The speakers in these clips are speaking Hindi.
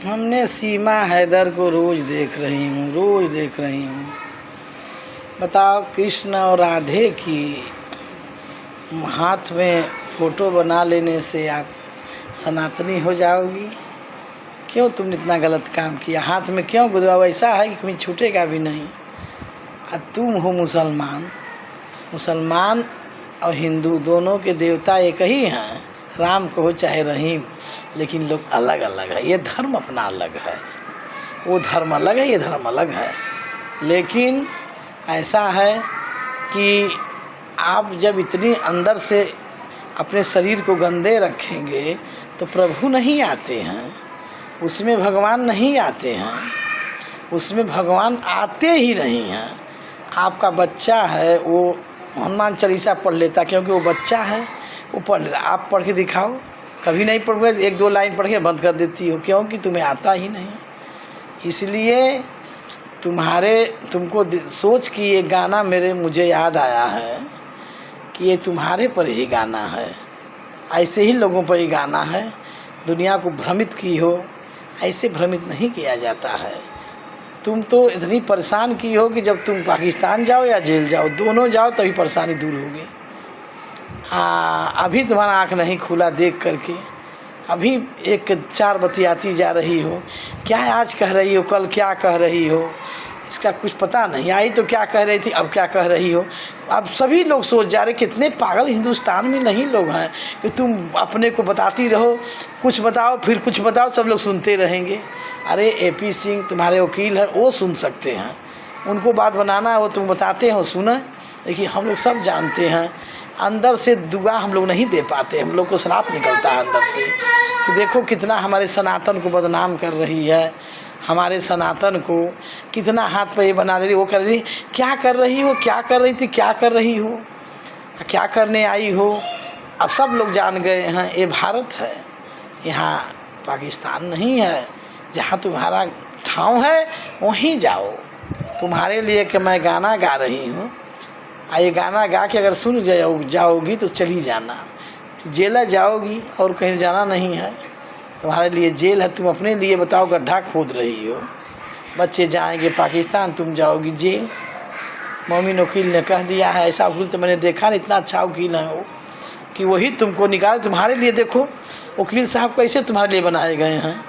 हमने सीमा हैदर को रोज़ देख रही हूँ, रोज़ देख रही हूँ। बताओ, कृष्ण और राधे की हाथ में फ़ोटो बना लेने से आप सनातनी हो जाओगी? क्यों तुमने इतना गलत काम किया? हाथ में क्यों गुदवाओ? ऐसा है कि कहीं छूटेगा भी नहीं। तुम हो मुसलमान। मुसलमान और हिंदू दोनों के देवता एक ही हैं, राम कहो चाहे रहीम, लेकिन लोग अलग अलग है। ये धर्म अपना अलग है, वो धर्म अलग है, ये धर्म अलग है। लेकिन ऐसा है कि आप जब इतनी अंदर से अपने शरीर को गंदे रखेंगे तो प्रभु नहीं आते हैं, उसमें भगवान नहीं आते हैं, उसमें भगवान आते ही नहीं हैं। आपका बच्चा है, वो हनुमान चालीसा पढ़ लेता क्योंकि वो बच्चा है, वो पढ़ लेता। आप पढ़ के दिखाओ, कभी नहीं पढ़ोगे, एक दो लाइन पढ़ के बंद कर देती हो, क्योंकि तुम्हें आता ही नहीं। इसलिए तुमको सोच कि ये गाना मुझे याद आया है कि ये तुम्हारे पर ही गाना है, ऐसे ही लोगों पर ही गाना है। दुनिया को भ्रमित की हो, ऐसे भ्रमित नहीं किया जाता है। तुम तो इतनी परेशान की हो कि जब तुम पाकिस्तान जाओ या जेल जाओ, दोनों जाओ तभी परेशानी दूर होगी। अभी तुम्हारा आँख नहीं खुला देख करके, अभी एक चार बतियाती जा रही हो, क्या आज कह रही हो, कल क्या कह रही हो, इसका कुछ पता नहीं। आई तो क्या कह रही थी, अब क्या कह रही हो। अब सभी लोग सोच जा रहे, कितने पागल हिंदुस्तान में नहीं लोग हैं कि तुम अपने को बताती रहो, कुछ बताओ फिर कुछ बताओ, सब लोग सुनते रहेंगे। अरे एपी सिंह तुम्हारे वकील हैं, वो सुन सकते हैं, उनको बात बनाना है, वो तुम बताते हो सुना। देखिए, हम लोग सब जानते हैं, अंदर से दुआ हम लोग नहीं दे पाते, हम लोग को श्राप निकलता है अंदर से कि देखो कितना हमारे सनातन को बदनाम कर रही है, हमारे सनातन को कितना हाथ पे बना रही, वो कर रही। क्या कर रही हो, क्या कर रही थी, क्या कर रही हो, क्या करने आई हो? अब सब लोग जान गए हैं, ये भारत है, यहाँ पाकिस्तान नहीं है। जहाँ तुम्हारा ठाव है वहीं जाओ। तुम्हारे लिए कि मैं गाना गा रही हूँ, ये गाना गा के अगर सुन जाओगी तो चली जाना, तो जेल जाओगी और कहीं जाना नहीं है। तुम्हारे लिए जेल है, तुम अपने लिए बताओ गड्ढा खोद रही हो। बच्चे जाएंगे पाकिस्तान, तुम जाओगी जेल। मोमिन वकील ने कह दिया है, ऐसा वकील तो मैंने देखा नहीं, इतना अच्छा वकील है वो कि वही तुमको निकाल तुम्हारे लिए। देखो वकील साहब कैसे तुम्हारे लिए बनाए गए हैं।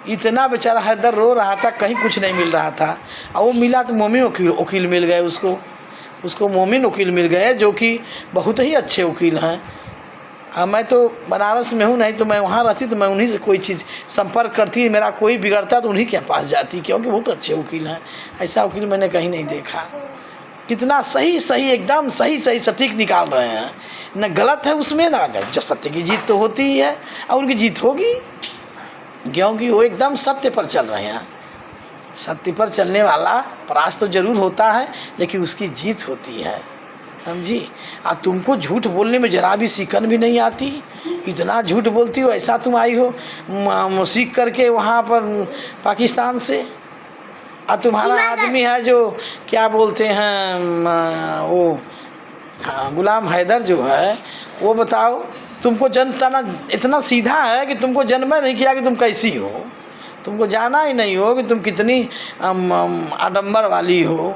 इतना बेचारा हैदर रो रहा था, कहीं कुछ नहीं मिल रहा था, और वो मिला तो मोमिन वकील मिल गए उसको मोमिन वकील मिल गए, जो कि बहुत ही अच्छे वकील हैं। मैं तो बनारस में हूँ, नहीं तो मैं वहाँ रहती तो मैं उन्हीं से कोई चीज़ संपर्क करती, मेरा कोई बिगड़ता तो उन्हीं के पास जाती, क्योंकि बहुत अच्छे वकील हैं। ऐसा वकील मैंने कहीं नहीं देखा। कितना सही एकदम सही सटीक निकाल रहे हैं, न गलत है उसमें ना गलत। सत्य की जीत तो होती ही है, और उनकी जीत होगी क्योंकि वो एकदम सत्य पर चल रहे हैं। सत्य पर चलने वाला परास्त तो जरूर होता है, लेकिन उसकी जीत होती है, समझी। तुमको झूठ बोलने में जरा भी सिकन भी नहीं आती, इतना झूठ बोलती हो। ऐसा तुम आई हो सीख करके वहाँ पर पाकिस्तान से, और तुम्हारा आदमी है जो क्या बोलते हैं वो गुलाम हैदर जो है, वो बताओ तुमको जनता इतना सीधा है कि तुमको जन्म नहीं किया कि तुम कैसी हो, तुमको जाना ही नहीं हो कि तुम कितनी आडंबर वाली हो,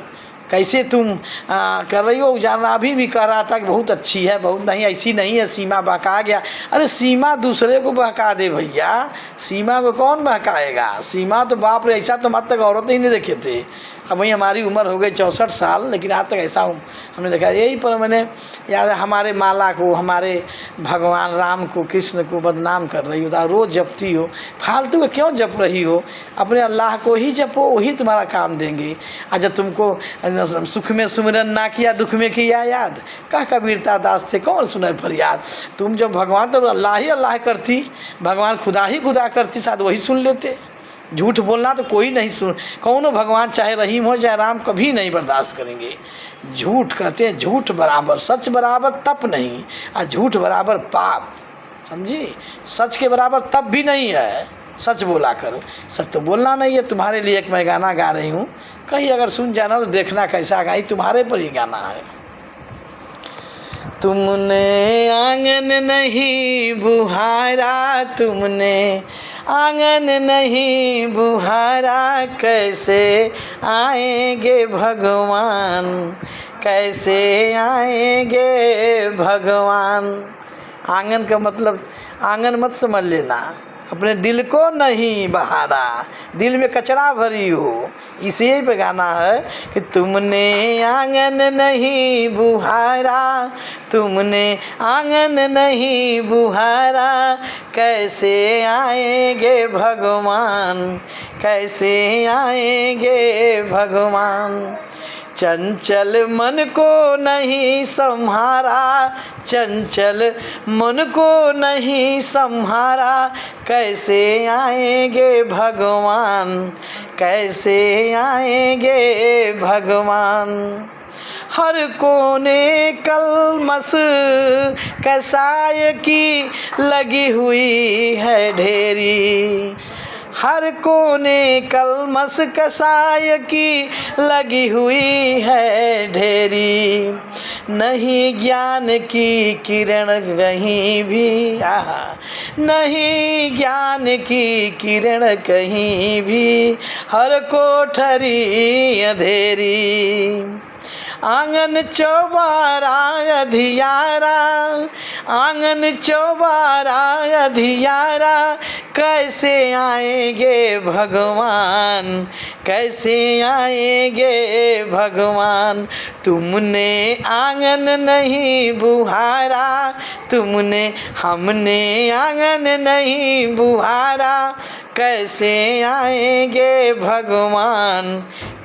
कैसे तुम कर रही हो। जान रहा अभी भी कह रहा था कि बहुत अच्छी है, बहुत नहीं, ऐसी नहीं है, सीमा बहका गया। अरे सीमा दूसरे को बहका दे भैया, सीमा को कौन बहकाएगा। सीमा तो बाप रे, ऐसा तो आज तक औरत ही नहीं देखे थे। अब वही हमारी उम्र हो गई 64 साल, लेकिन आज तक ऐसा हमने देखा। यही पर मैंने याद है, हमारे माला को, हमारे भगवान राम को, कृष्ण को बदनाम कर रही हो, रोज़ जपती हो। फालतू का क्यों जप रही हो? अपने अल्लाह को ही जपो, वही तुम्हारा काम देंगे। आज जब तुमको सुख में सुमिरन ना किया, दुख में किया याद, कह कबीरता दास थे कौन सुने फरियाद। तुम जब भगवान तो अल्लाह ही अल्लाह करती, भगवान खुदा ही खुदा करती, शायद वही सुन लेते। झूठ बोलना तो कोई नहीं सुन, कौनो भगवान चाहे रहीम हो चाहे राम, कभी नहीं बर्दाश्त करेंगे। झूठ कहते हैं, झूठ बराबर सच बराबर तप नहीं, और झूठ बराबर पाप, समझी। सच के बराबर तप भी नहीं है, सच बोला करो। सच तो बोलना नहीं है। तुम्हारे लिए एक मैं गाना गा रही हूँ, कहीं अगर सुन जाना तो देखना कैसा गाई, तुम्हारे पर ही गाना है। तुमने आंगन नहीं बुहारा, तुमने आंगन नहीं बुहारा, कैसे आएंगे भगवान, कैसे आएंगे भगवान। आंगन का मतलब आंगन मत समझ लेना, अपने दिल को नहीं बहारा, दिल में कचरा भरी हो, इसी पे गाना है कि तुमने आंगन नहीं बुहारा, तुमने आंगन नहीं बुहारा, कैसे आएंगे भगवान, कैसे आएंगे भगवान। चंचल मन को नहीं संहारा, चंचल मन को नहीं संहारा, कैसे आएंगे भगवान, कैसे आएंगे भगवान। हर कोने कलमस कसाय की लगी हुई है ढेरी, हर कोने कलमस कसाय की लगी हुई है ढेरी, नहीं ज्ञान की किरण कहीं भी, नहीं ज्ञान की किरण कहीं भी, हर कोठरी अंधेरी। आंगन चौबारा अधियारा, आंगन चौबारा अधियारा, कैसे आएंगे भगवान, कैसे आएंगे भगवान। तुमने आंगन नहीं बुहारा, तुमने हमने आंगन नहीं बुहारा, कैसे आएंगे भगवान,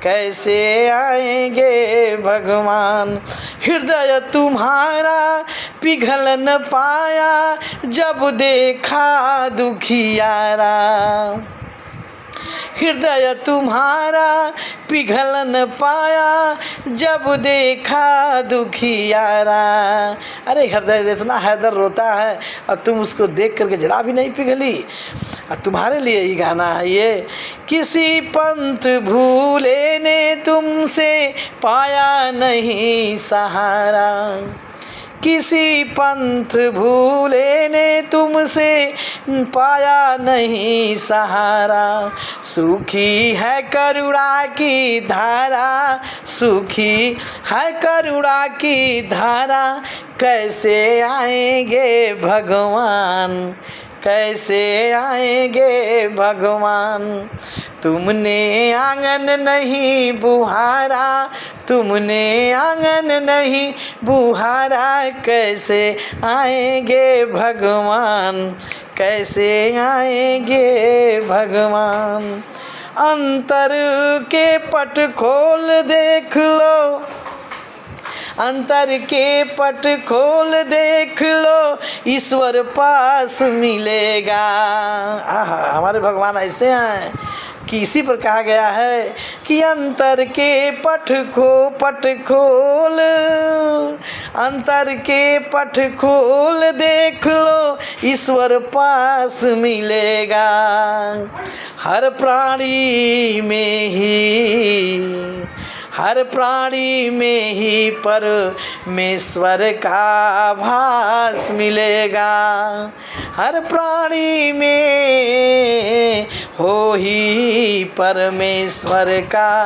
कैसे आएंगे भगवान। हृदय तुम्हारा पिघल न पाया जब देखा दुखियारा, हृदय तुम्हारा पिघल न पाया जब देखा दुखियारा। अरे हृदय इतना हैदर रोता है और तुम उसको देख करके जरा भी नहीं पिघली। तुम्हारे लिए ही गाना है ये। किसी पंथ भूले ने तुमसे पाया नहीं सहारा, किसी पंथ भूले ने तुमसे पाया नहीं सहारा। सूखी है करुणा की धारा, सूखी है करुणा की धारा, कैसे आएंगे भगवान, कैसे आएंगे भगवान। तुमने आंगन नहीं बुहारा, तुमने आंगन नहीं बुहारा, कैसे आएंगे भगवान, कैसे आएंगे भगवान। अंतर के पट खोल देख लो, अंतर के पट खोल देख लो, ईश्वर पास मिलेगा। आहा, हमारे भगवान ऐसे हैं कि इसी पर कहा गया है कि अंतर के पट खोल, अंतर के पट खोल देख लो, ईश्वर पास मिलेगा। हर प्राणी में ही, हर प्राणी में ही परमेश्वर का आभास मिलेगा। हर प्राणी में हो ही परमेश्वर का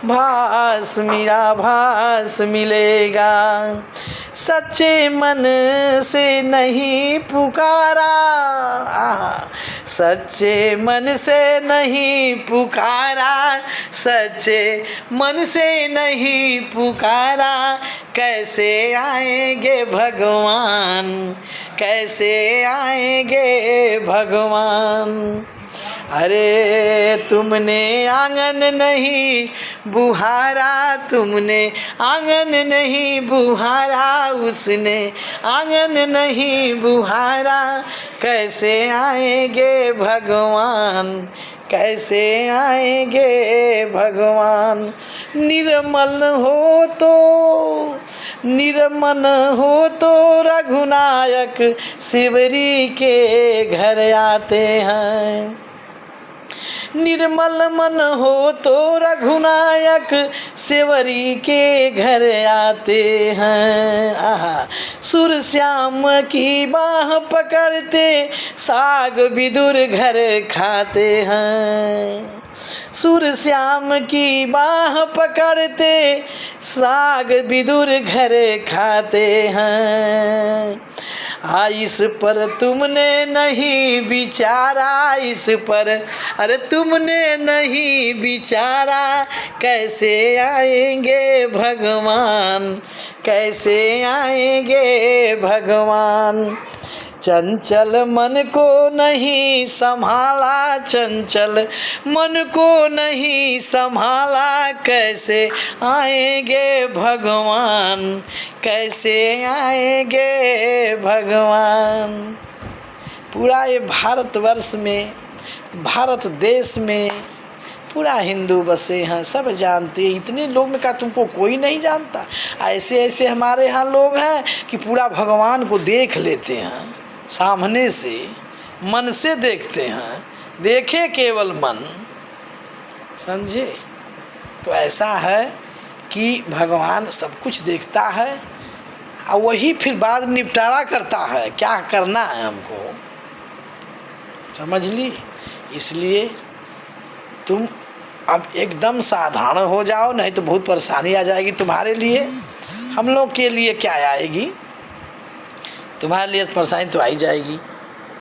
भास, मेरा भास मिलेगा। सच्चे मन से नहीं पुकारा, सच्चे मन से नहीं पुकारा, सच्चे मन से नहीं पुकारा, कैसे आएंगे भगवान, कैसे आएंगे भगवान। अरे तुमने आंगन नहीं बुहारा, तुमने आंगन नहीं बुहारा, उसने आंगन नहीं बुहारा, कैसे आएंगे भगवान, कैसे आएंगे भगवान। निर्मल हो तो, निर्मल हो तो रघुनायक शिवरी के घर आते हैं। निर्मल मन हो तो रघुनायक सेवरी के घर आते हैं। आहा, सुर श्याम की बाह पकड़ते साग विदुर घर खाते हैं। सुर श्याम की बाह पकड़ते साग विदुर घर खाते हैं। इस पर तुमने नहीं विचारा, इस पर अरे तुमने नहीं विचारा, कैसे आएंगे भगवान, कैसे आएंगे भगवान। चंचल मन को नहीं संभाला, चंचल मन को नहीं संभाला, कैसे आएंगे भगवान, कैसे आएंगे भगवान। पूरा ये भारतवर्ष में, भारत देश में पूरा हिंदू बसे हैं, सब जानते हैं। इतने लोग में का तुमको कोई नहीं जानता। ऐसे ऐसे हमारे यहाँ लोग हैं कि पूरा भगवान को देख लेते हैं, सामने से मन से देखते हैं, देखे केवल मन, समझे। तो ऐसा है कि भगवान सब कुछ देखता है और वही फिर बाद निपटारा करता है, क्या करना है हमको, समझ ली। इसलिए तुम अब एकदम साधारण हो जाओ, नहीं तो बहुत परेशानी आ जाएगी तुम्हारे लिए। हम लोग के लिए क्या आएगी, तुम्हारे लिए परेशानी तो आ ही जाएगी।